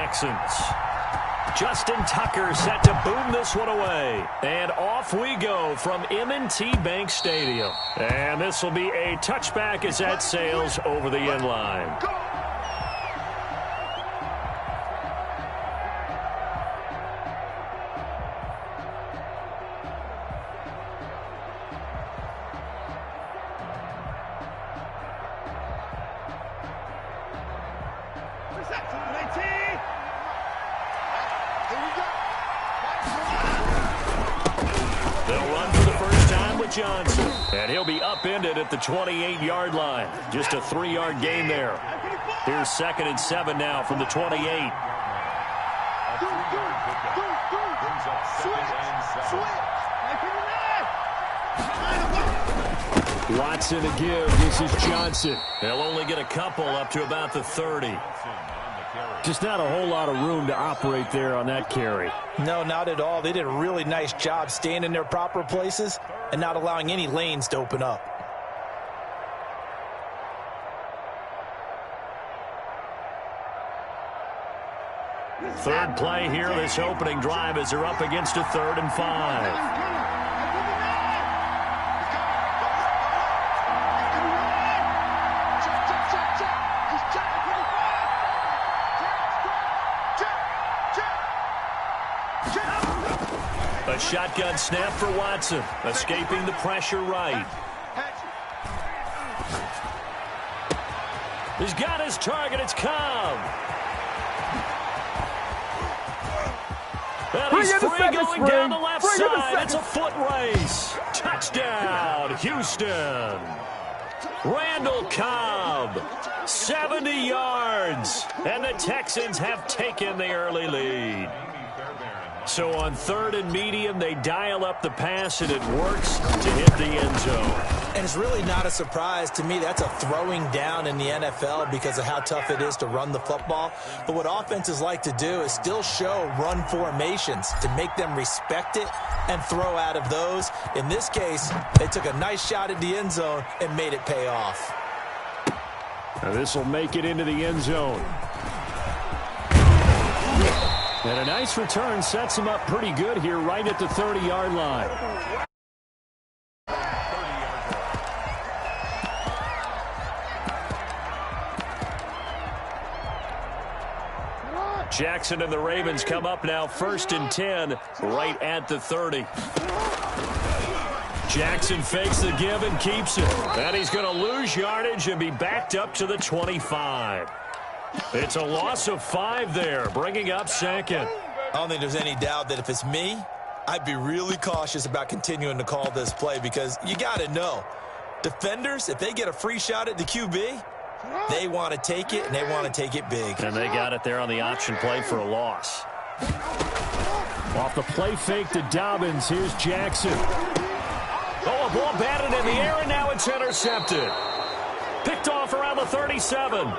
Texans. Justin Tucker set to boom this one away. And off we go from M&T Bank Stadium. And this will be a touchback as that sails over the end line. Johnson. And he'll be upended at the 28-yard line. Just a 3-yard gain there. Here's 2nd and 7 now from the 28. Watson to give. This is Johnson. They'll only get a couple up to about the 30. Just not a whole lot of room to operate there on that carry. No, not at all. They did a really nice job staying in their proper places and not allowing any lanes to open up. Third play here, this opening drive, as they're up against a 3rd and 5. A shotgun snap for Watson, escaping the pressure right. He's got his target, it's Cobb. And he's free going down the left side. It's a foot race. Touchdown, Houston. Randall Cobb, 70 yards. And the Texans have taken the early lead. So on 3rd and medium, they dial up the pass, and it works to hit the end zone. And it's really not a surprise to me. That's a throwing down in the NFL because of how tough it is to run the football. But what offenses like to do is still show run formations to make them respect it and throw out of those. In this case, they took a nice shot at the end zone and made it pay off. Now this will make it into the end zone. And a nice return sets him up pretty good here right at the 30-yard line. Jackson and the Ravens come up now 1st and 10 right at the 30. Jackson fakes the give and keeps it. And he's going to lose yardage and be backed up to the 25. It's a loss of 5 there, bringing up 2nd. I don't think there's any doubt that if it's me, I'd be really cautious about continuing to call this play because you got to know, defenders, if they get a free shot at the QB, they want to take it, and they want to take it big. And they got it there on the option play for a loss. Off the play fake to Dobbins, here's Jackson. Oh, a ball batted in the air, and now it's intercepted. Picked off around the 37.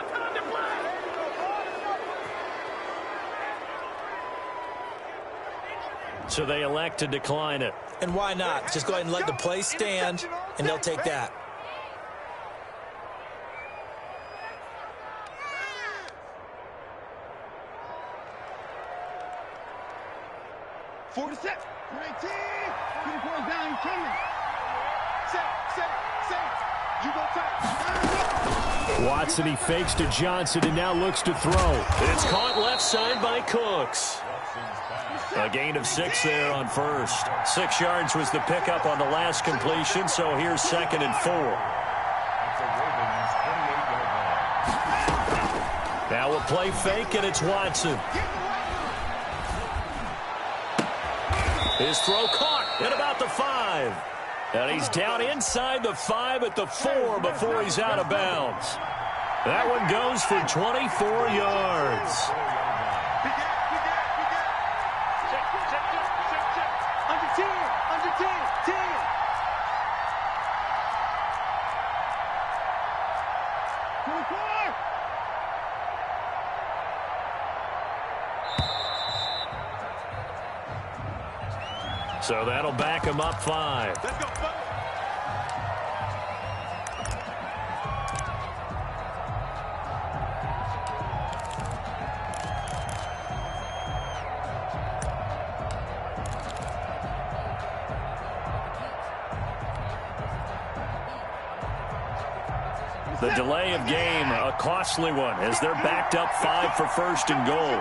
So they elect to decline it. And why not? Just go ahead and let the play stand, and they'll take that. Watson, he fakes to Johnson and now looks to throw. It's caught left side by Cooks. A gain of 6 there on 1st. 6 yards was the pickup on the last completion, so here's 2nd and 4. Now a play fake, and it's Watson. His throw caught at about the 5. And he's down inside the 5 at the 4 before he's out of bounds. That one goes for 24 yards. So that'll back him up 5. Let's go. The delay of game, a costly one, as they're backed up 5 for first and goal.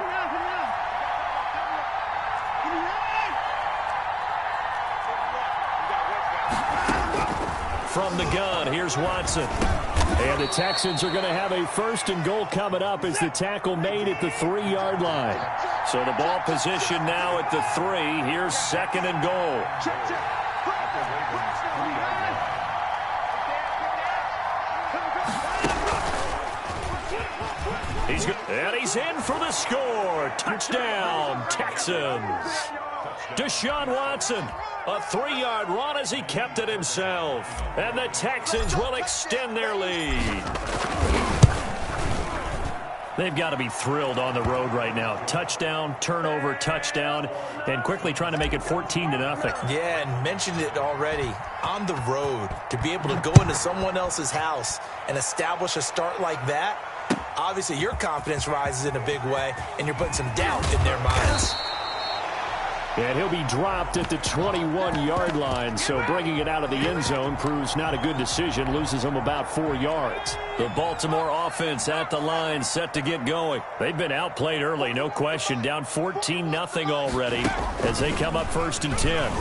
From the gun, here's Watson. And the Texans are going to have a first and goal coming up as the tackle made at the 3-yard line. So the ball position now at the 3. Here's second and goal. He's in for the score. Touchdown, Texans. Deshaun Watson, a 3-yard run as he kept it himself. And the Texans will extend their lead. They've got to be thrilled on the road right now. Touchdown, turnover, touchdown, and quickly trying to make it 14-0. Yeah, and mentioned it already. On the road, to be able to go into someone else's house and establish a start like that, obviously your confidence rises in a big way, and you're putting some doubt in their minds. And he'll be dropped at the 21-yard line, so bringing it out of the end zone proves not a good decision, loses him about 4 yards. The Baltimore offense at the line, set to get going. They've been outplayed early, no question, down 14-0 already as they come up first and 10.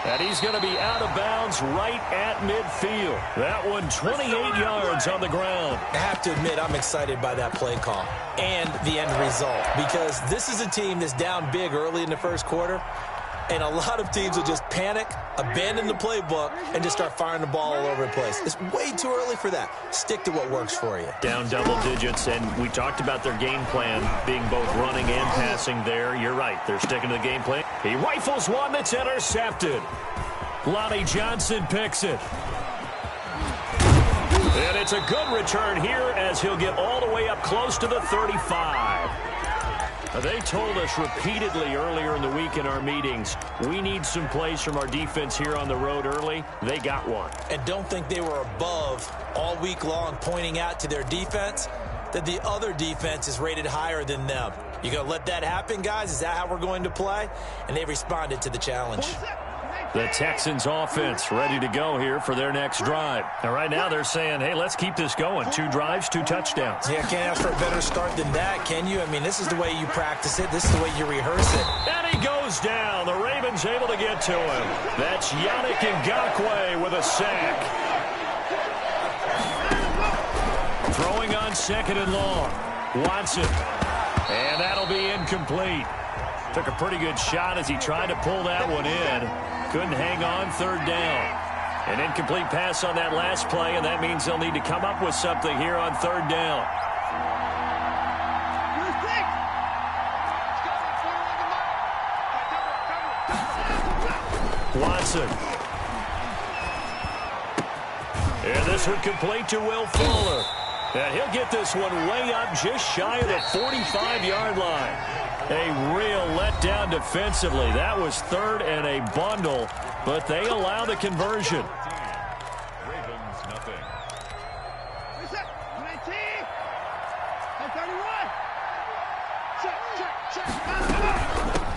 And he's going to be out of bounds right at midfield. That one 28 yards on the ground. I have to admit, I'm excited by that play call and the end result, because this is a team that's down big early in the first quarter, and a lot of teams will just panic, abandon the playbook, and just start firing the ball all over the place. It's way too early for that. Stick to what works for you. Down double digits, and we talked about their game plan being both running and passing there. You're right. They're sticking to the game plan. He rifles one that's intercepted. Lonnie Johnson picks it. And it's a good return here as he'll get all the way up close to the 35. They told us repeatedly earlier in the week in our meetings, we need some plays from our defense here on the road early. They got one. And don't think they were above all week long pointing out to their defense that the other defense is rated higher than them. You going to let that happen, guys? Is that how we're going to play? And they responded to the challenge. The Texans offense ready to go here for their next drive. And right now they're saying, hey, let's keep this going. 2 drives, 2 touchdowns. Yeah, can't ask for a better start than that, can you? I mean, this is the way you practice it. This is the way you rehearse it. And he goes down. The Ravens able to get to him. That's Yannick Ngakoue with a sack. Throwing on second and long. Watson. And that'll be incomplete. Took a pretty good shot as he tried to pull that one in. Couldn't hang on, third down. An incomplete pass on that last play, and that means they'll need to come up with something here on third down. Watson. And this one complete to Will Fuller. And he'll get this one way up just shy of the 45-yard line. A real letdown defensively. That was third and a bundle, but they allow the conversion. Ravens nothing.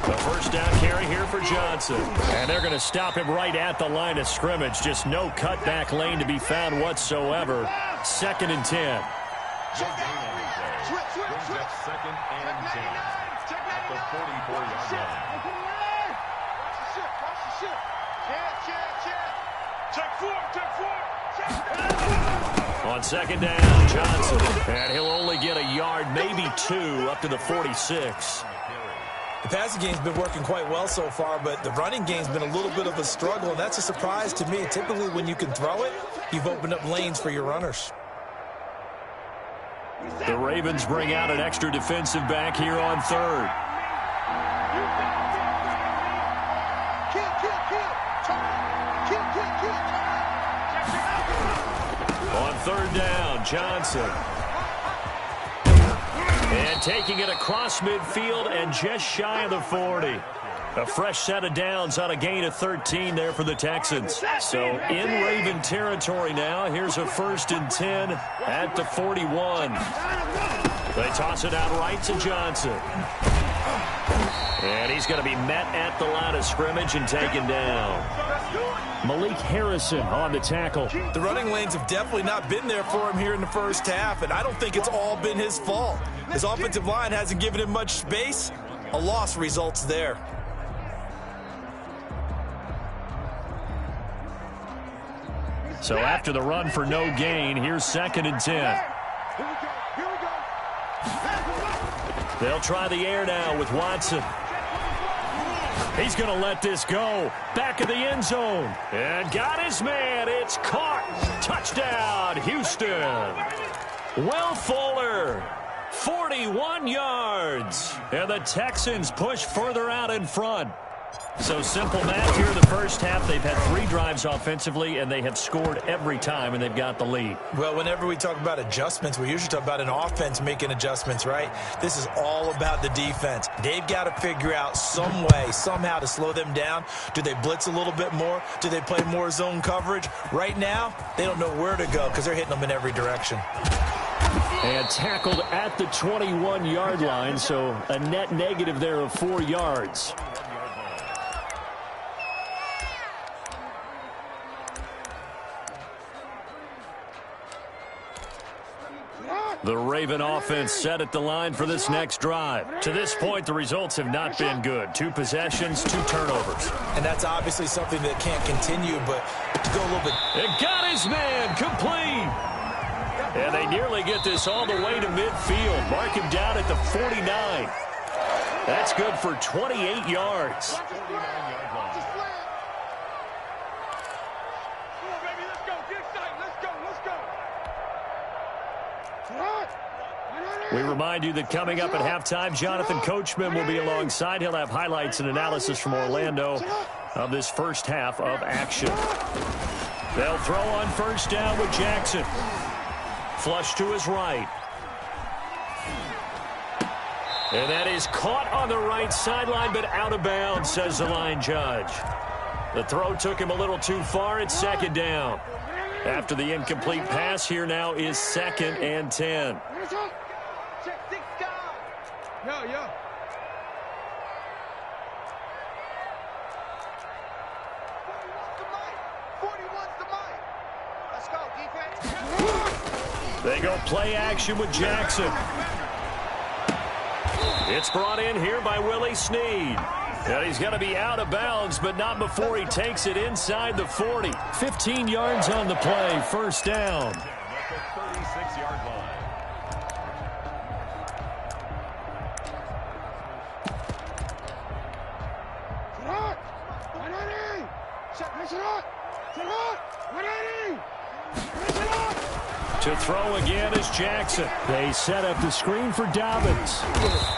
The first down carry here for Johnson. And they're going to stop him right at the line of scrimmage. Just no cutback lane to be found whatsoever. Second and 10. Second and 10. At the 44-yard line. On second down, Johnson. And he'll only get a yard, maybe 2, up to the 46. The passing game's been working quite well so far, but the running game's been a little bit of a struggle, and that's a surprise to me. Typically, when you can throw it, you've opened up lanes for your runners. The Ravens bring out an extra defensive back here on third. On third down, Johnson. And taking it across midfield and just shy of the 40. A fresh set of downs on a gain of 13 there for the Texans. So in Raven territory now. Here's a first and 10 at the 41. They toss it out right to Johnson. And he's going to be met at the line of scrimmage and taken down. Malik Harrison on the tackle. The running lanes have definitely not been there for him here in the first half, and I don't think it's all been his fault. His offensive line hasn't given him much space. A loss results there. So after the run for no gain, here's 2nd and 10. They'll try the air now with Watson. He's going to let this go. Back of the end zone. And got his man. It's caught. Touchdown, Houston. Will Fuller, 41 yards. And the Texans push further out in front. So simple math here in the first half. They've had 3 drives offensively, and they have scored every time, and they've got the lead. Well, whenever we talk about adjustments, we usually talk about an offense making adjustments, right? This is all about the defense. They've got to figure out some way, somehow to slow them down. Do they blitz a little bit more? Do they play more zone coverage? Right now, they don't know where to go because they're hitting them in every direction. And tackled at the 21-yard line, so a net negative there of 4 yards. The Raven offense set at the line for this next drive. To this point, the results have not been good. 2 possessions, 2 turnovers. And that's obviously something that can't continue, but to go a little bit. And got his man complete. And they nearly get this all the way to midfield. Mark him down at the 49. That's good for 28 yards. We remind you that coming up at halftime, Jonathan Coachman will be alongside. He'll have highlights and analysis from Orlando of this first half of action. They'll throw on first down with Jackson. Flush to his right. And that is caught on the right sideline, but out of bounds, says the line judge. The throw took him a little too far. It's 2nd down. After the incomplete pass, here now is 2nd and 10. They go play action with Jackson. It's brought in here by Willie Snead. And he's going to be out of bounds, but not before he takes it inside the 40. 15 yards on the play, first down. To throw again is Jackson. They set up the screen for Dobbins.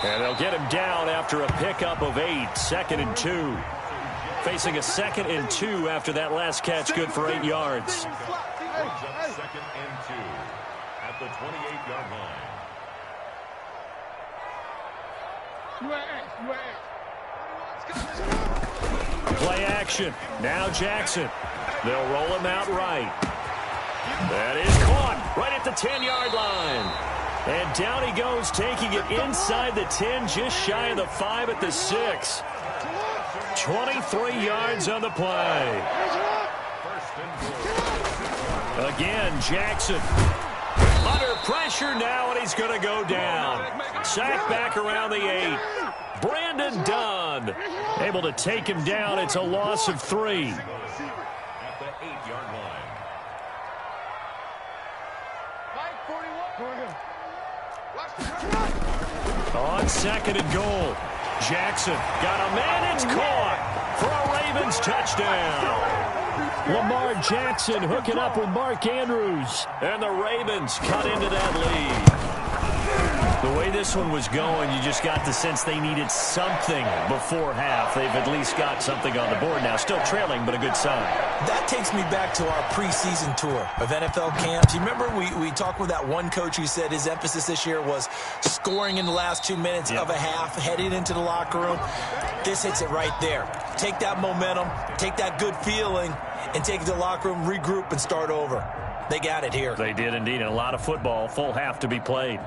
And they'll get him down after a pickup of 8. 2nd and 2. Facing a 2nd and 2 after that last catch, good for 8 yards. 2nd and 2 at the 28-yard line. Play action. Now Jackson. They'll roll him out right. That is caught right at the 10-yard line. And down he goes, taking it inside the 10, just shy of the 5 at the 6. 23 yards on the play. Again, Jackson. Under pressure now, and he's going to go down. Sacked back around the 8. Brandon Dunn able to take him down. It's a loss of 3. At the 8-yard line. On 2nd and goal. Jackson got a man. It's caught for a Ravens touchdown. Lamar Jackson hooking up with Mark Andrews. And the Ravens cut into that lead. The way this one was going, you just got the sense they needed something before half. They've at least got something on the board now. Still trailing, but a good sign. That takes me back to our preseason tour of NFL camps. You remember we talked with that one coach who said his emphasis this year was scoring in the last 2 minutes of a half, heading into the locker room. This hits it right there. Take that momentum, take that good feeling, and take it to the locker room, regroup, and start over. They got it here. They did indeed, and a lot of football, full half to be played.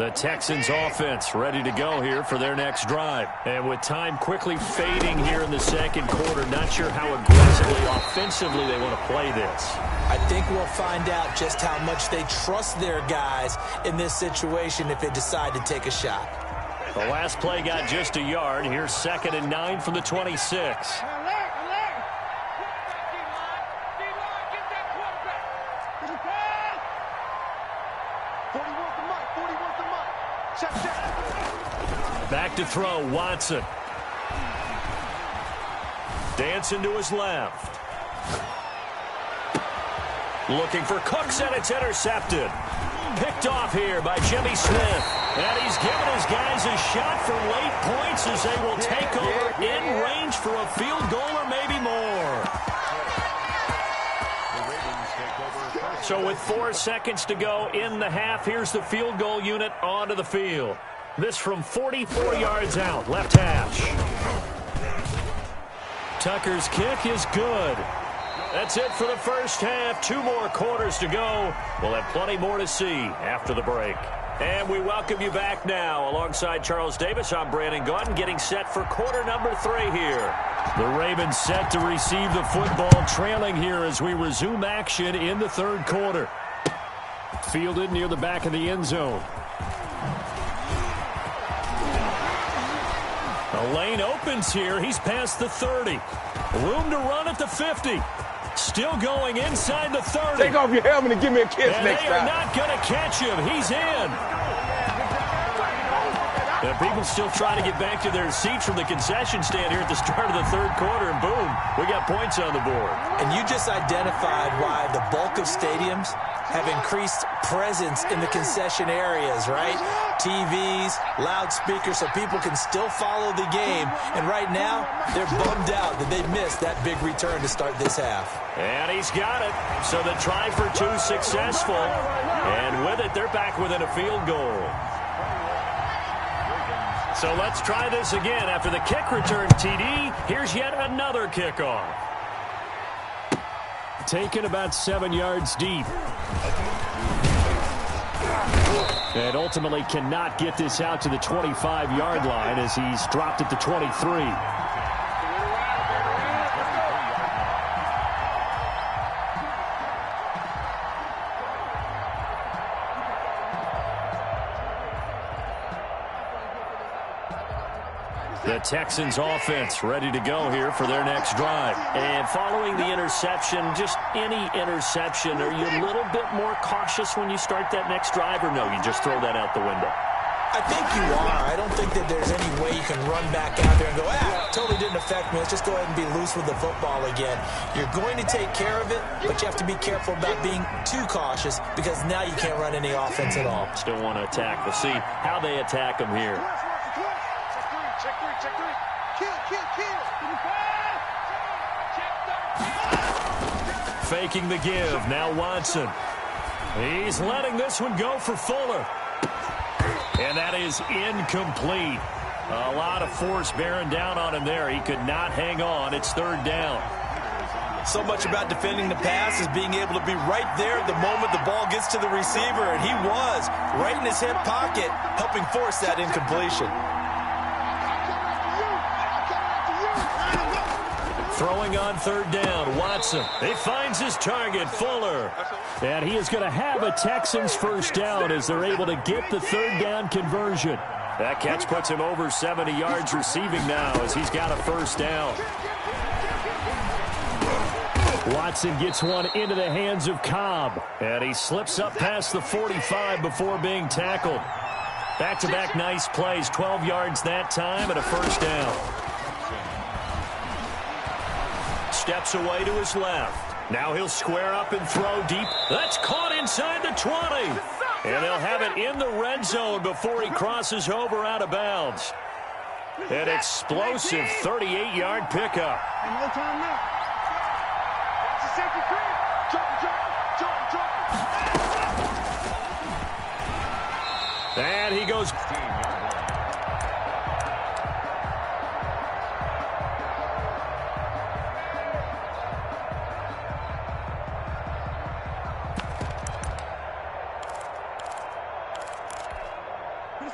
The Texans offense ready to go here for their next drive. And with time quickly fading here in the second quarter, not sure how aggressively, offensively they want to play this. I think we'll find out just how much they trust their guys in this situation if they decide to take a shot. The last play got just a yard. Here's 2nd and 9 from the 26. Back to throw, Watson. Dancing to his left. Looking for Cooks, and it's intercepted. Picked off here by Jimmy Smith. And he's given his guys a shot for late points as they will take over in range for a field goal or maybe more. So with 4 seconds to go in the half, here's the field goal unit onto the field. This from 44 yards out, left hash. Tucker's kick is good. That's it for the first half. 2 more quarters to go. We'll have plenty more to see after the break. And we welcome you back now. Alongside Charles Davis, I'm Brandon Gaudin, getting set for quarter number 3 here. The Ravens set to receive the football, trailing here as we resume action in the third quarter. Fielded near the back of the end zone. The lane opens here. He's past the 30. Room to run at the 50. Still going inside the 30. Take off your helmet and give me a kiss and next they time. are not going to catch him. He's in. And people still trying to get back to their seats from the concession stand here at the start of the third quarter, and boom, we got points on the board. And you just identified why the bulk of stadiums have increased presence in the concession areas, right? TVs, loudspeakers, so people can still follow the game. And right now, they're bummed out that they missed that big return to start this half. And he's got it. So the try for 2 successful. And with it, they're back within a field goal. So let's try this again. After the kick return, TD, here's yet another kickoff. Taken about 7 yards deep. And ultimately cannot get this out to the 25-yard line as he's dropped at the 23. The Texans offense ready to go here for their next drive. And following the interception, just any interception, are you a little bit more cautious when you start that next drive, or no, you just throw that out the window? I think you are. I don't think that there's any way you can run back out there and go, totally didn't affect me. Let's just go ahead and be loose with the football again. You're going to take care of it, but you have to be careful about being too cautious because now you can't run any offense at all. Still want to attack. We'll see how they attack them here. Faking the give. Now Watson. He's letting this one go for Fuller. And that is incomplete. A lot of force bearing down on him there. He could not hang on. It's third down. So much about defending the pass is being able to be right there the moment the ball gets to the receiver. And he was right in his hip pocket, helping force that incompletion. Throwing on third down, Watson. He finds his target, Fuller. And he is going to have a Texans first down as they're able to get the third down conversion. That catch puts him over 70 yards receiving now as he's got a first down. Watson gets one into the hands of Cobb. And he slips up past the 45 before being tackled. Back-to-back nice plays, 12 yards that time and a first down. Steps away to his left. Now he'll square up and throw deep. That's caught inside the 20. And they'll have it in the red zone before he crosses over out of bounds. An explosive 38-yard pickup. And he goes.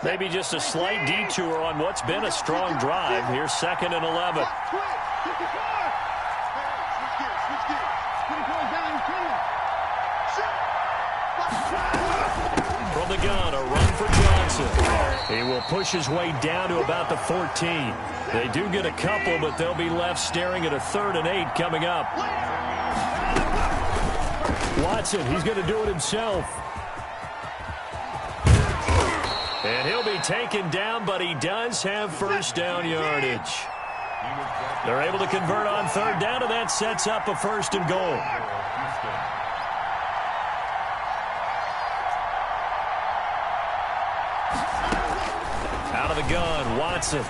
Maybe just a slight detour on what's been a strong drive. Here's 2nd and 11. From the gun, a run for Johnson. He will push his way down to about the 14. They do get a couple, but they'll be left staring at a 3rd and 8 coming up. Watson, he's going to do it himself. And he'll be taken down, but he does have first down yardage. They're able to convert on 3rd down, and that sets up a 1st and goal. Out of the gun, Watson.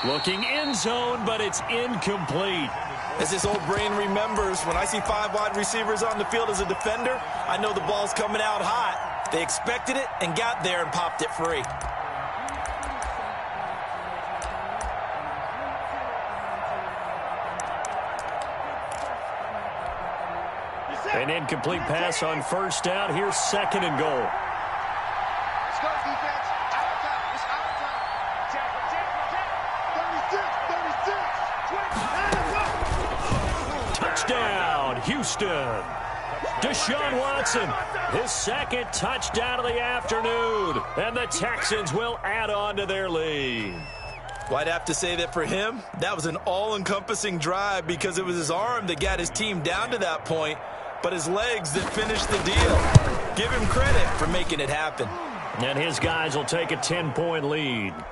Looking end zone, but it's incomplete. As his old brain remembers, when I see 5 wide receivers on the field as a defender, I know the ball's coming out hot. They expected it and got there and popped it free. An incomplete pass on 1st down. Here's 2nd and goal. Let's go, defense. Out time. It's out time. 36, 36, 20. Touchdown, Houston. Deshaun Watson, his 2nd touchdown of the afternoon. And the Texans will add on to their lead. Well, I'd have to say that for him, that was an all-encompassing drive because it was his arm that got his team down to that point, but his legs that finished the deal. Give him credit for making it happen. And his guys will take a 10-point lead. Makes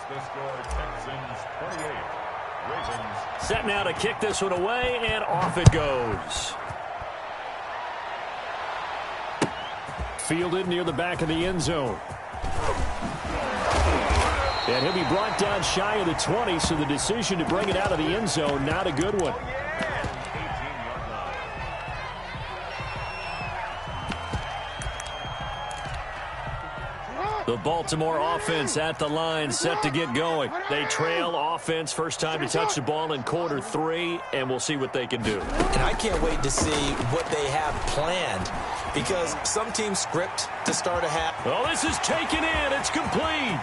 the score Texans 28. Ravens. Set now to kick this one away, and off it goes. Fielded near the back of the end zone. And he'll be brought down shy of the 20, so the decision to bring it out of the end zone, not a good one. The Baltimore offense at the line, set to get going. They trail offense, first time to touch the ball in quarter 3, and we'll see what they can do. And I can't wait to see what they have planned because some teams script to start a half. Oh, this is taken in. It's complete.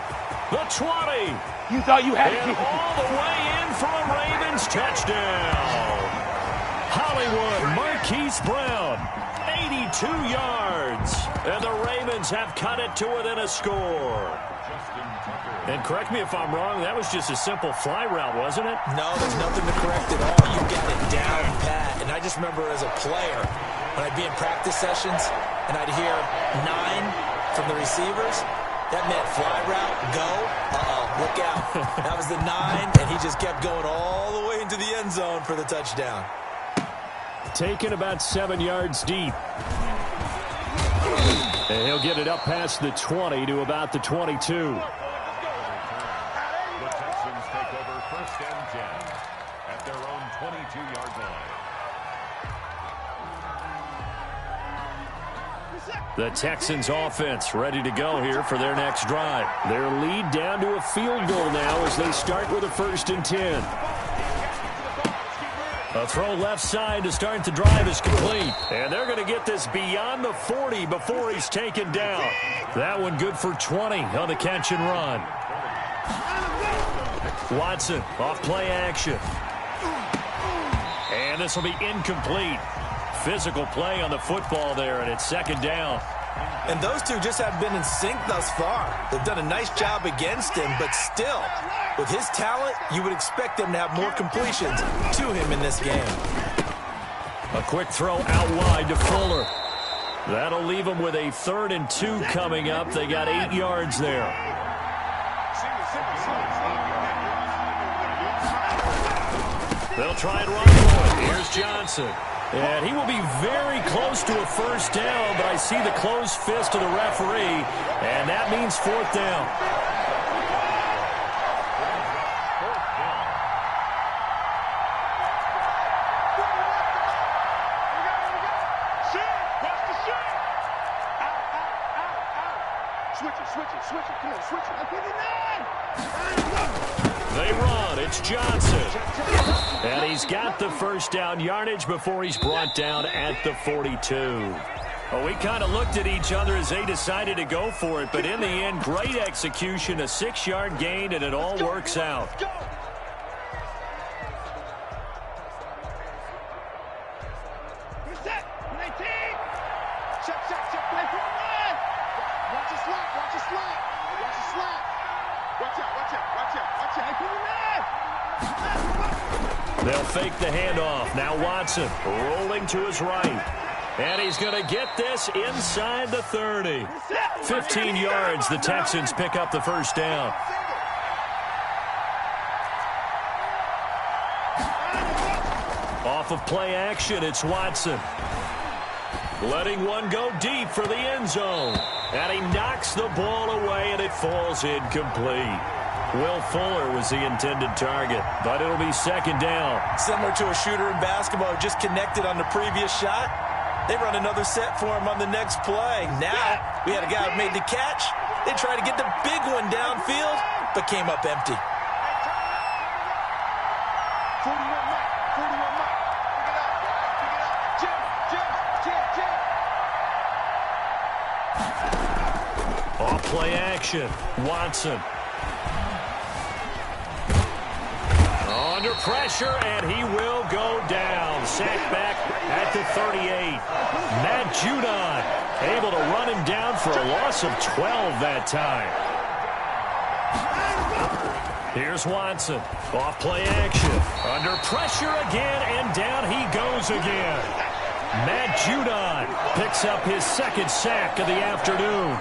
The 20. You thought you had And it. all the way in for a Ravens touchdown. Hollywood Marquise Brown, 82 yards. And the Ravens have cut it to within a score. And correct me if I'm wrong, that was just a simple fly route, wasn't it? No, there's nothing to correct at all. You got it down pat. And I just remember as a player, when I'd be in practice sessions and I'd hear 9 from the receivers, that meant fly route, go, look out. That was the 9, and he just kept going all the way into the end zone for the touchdown. Taken about 7 yards deep. And he'll get it up past the 20 to about the 22. The Texans take over 1st and 10 at their own 22-yard line. The Texans offense ready to go here for their next drive. Their lead down to a field goal now as they start with a 1st and 10. A throw left side to start the drive is complete. And they're going to get this beyond the 40 before he's taken down. That one good for 20 on the catch and run. Watson off play action. And this will be incomplete. Physical play on the football there, and it's 2nd down. And those two just haven't been in sync thus far. They've done a nice job against him, but still, with his talent, you would expect them to have more completions to him in this game. A quick throw out wide to Fuller. That'll leave them with a 3rd and 2 coming up. They got 8 yards there. They'll try and run for it. Here's Johnson. And he will be very close to a 1st down, but I see the closed fist of the referee, and that means 4th down. They run. It's Johnson. And he's got the 1st down yardage before he's brought down at the 42. Well, we kind of looked at each other as they decided to go for it, but in the end, great execution, a 6-yard gain, and it all works out. They'll fake the handoff. Now Watson rolling to his right. And he's going to get this inside the 30. 15 yards, the Texans pick up the first down. Off of play action, it's Watson. Letting one go deep for the end zone. And he knocks the ball away, and it falls incomplete. Will Fuller was the intended target, but it'll be second down. Similar to a shooter in basketball who just connected on the previous shot. They run another set for him on the next play. Now, we had a guy who made the catch. They tried to get the big one downfield, but came up empty. 41 Mike. 41 Mike. Pick it up, guys. Jim. Off play action, Watson. Under pressure, and he will go down. Sacked back at the 38. Matt Judon able to run him down for a loss of 12 that time. Here's Watson. Off play action. Under pressure again, and down he goes again. Matt Judon picks up his second sack of the afternoon.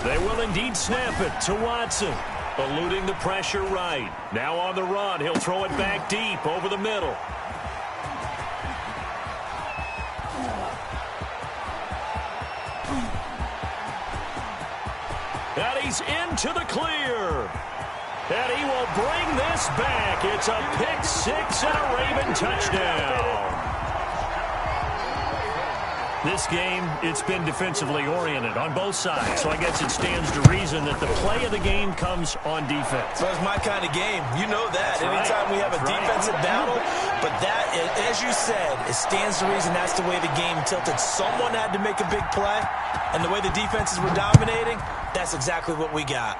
They will indeed snap it to Watson. Eluding the pressure right. Now on the run. He'll throw it back deep over the middle. And he's into the clear. And he will bring this back. It's a pick six and a Raven touchdown. This game, it's been defensively oriented on both sides, so I guess it stands to reason that the play of the game comes on defense. Well, it's my kind of game. You know that. That's Anytime right. we have a defensive battle, but that, as you said, it stands to reason that's the way the game tilted. Someone had to make a big play, and the way the defenses were dominating, that's exactly what we got.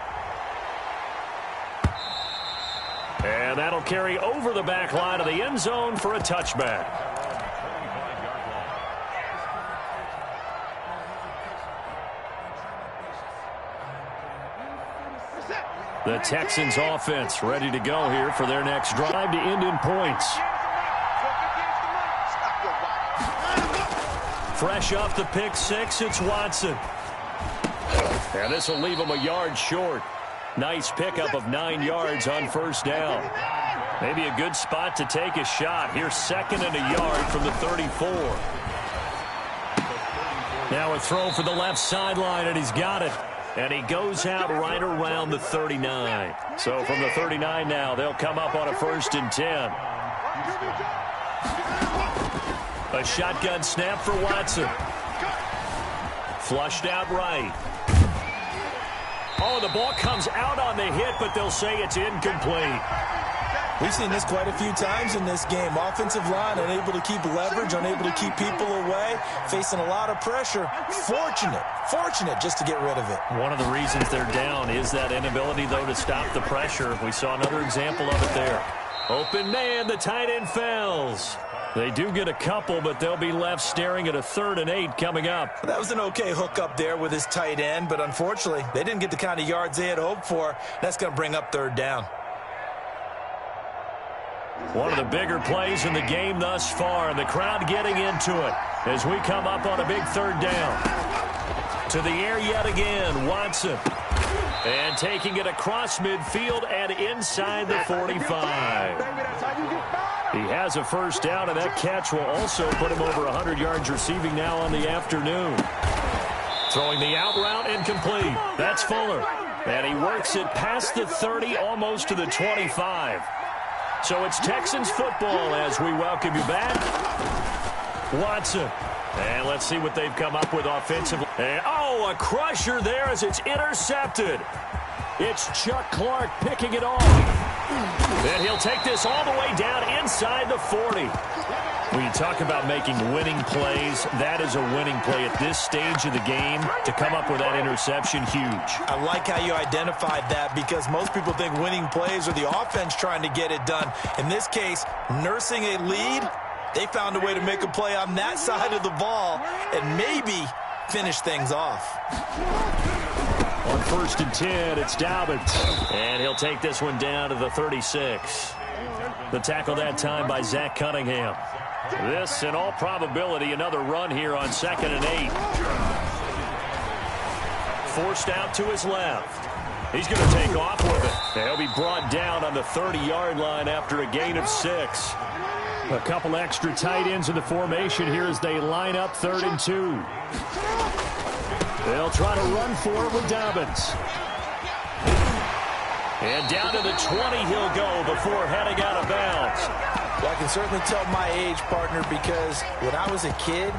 And that'll carry over the back line of the end zone for a touchback. The Texans offense ready to go here for their next drive to end in points. Fresh off the pick six, it's Watson. And this will leave him a yard short. Nice pickup of 9 yards on first down. Maybe a good spot to take a shot. Here's second and a yard from the 34. Now a throw for the left sideline, and he's got it. And he goes out right around the 39. So from the 39 now, they'll come up on a 1st and 10. A shotgun snap for Watson. Flushed out right. Oh, the ball comes out on the hit, but they'll say it's incomplete. We've seen this quite a few times in this game. Offensive line unable to keep leverage, unable to keep people away, facing a lot of pressure. Fortunate just to get rid of it. One of the reasons they're down is that inability, though, to stop the pressure. We saw another example of it there. Open man, the tight end fails. They do get a couple, but they'll be left staring at a 3rd and 8 coming up. That was an okay hook up there with his tight end, but unfortunately, they didn't get the kind of yards they had hoped for. That's going to bring up 3rd down. One of the bigger plays in the game thus far, and the crowd getting into it as we come up on a big 3rd down. To the air yet again, Watson. And taking it across midfield and inside the 45. He has a first down, and that catch will also put him over 100 yards receiving now on the afternoon. Throwing the out route incomplete. That's Fuller. And he works it past the 30, almost to the 25. So it's Texans football as we welcome you back. Watson. And let's see what they've come up with offensively. And, a crusher there as it's intercepted. It's Chuck Clark picking it off. And he'll take this all the way down inside the 40. When you talk about making winning plays, that is a winning play at this stage of the game. To come up with that interception, huge. I like how you identified that because most people think winning plays are the offense trying to get it done. In this case, nursing a lead, they found a way to make a play on that side of the ball and maybe finish things off. On 1st and 10, it's Dobbins. And he'll take this one down to the 36. The tackle that time by Zach Cunningham. This, in all probability, another run here on 2nd and 8. Forced out to his left. He's going to take off with it. He'll be brought down on the 30-yard line after a gain of 6. A couple extra tight ends in the formation here as they line up 3rd and 2. They'll try to run for it with Dobbins. And down to the 20 he'll go before heading out of bounds. Well, I can certainly tell my age, partner, because when I was a kid,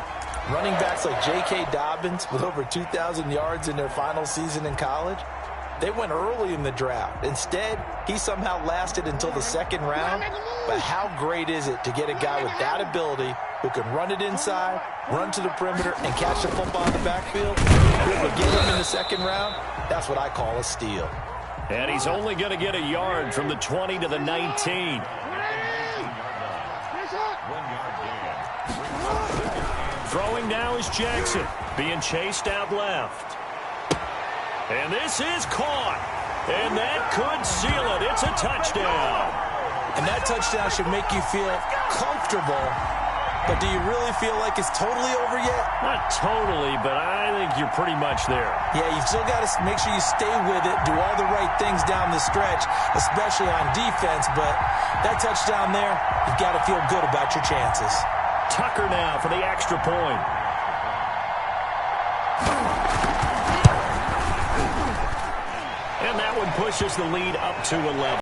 running backs like J.K. Dobbins with over 2,000 yards in their final season in college, they went early in the draft. Instead, he somehow lasted until the 2nd round. But how great is it to get a guy with that ability who can run it inside, run to the perimeter, and catch the football in the backfield? Be able to get him in the 2nd round? That's what I call a steal. And he's only going to get a yard from the 20 to the 19. Throwing now is Jackson, being chased out left. And this is caught. And that could seal it. It's a touchdown. And that touchdown should make you feel comfortable. But do you really feel like it's totally over yet? Not totally, but I think you're pretty much there. Yeah, you've still got to make sure you stay with it, do all the right things down the stretch, especially on defense. But that touchdown there, you've got to feel good about your chances. Tucker now for the extra point. And that one pushes the lead up to 11.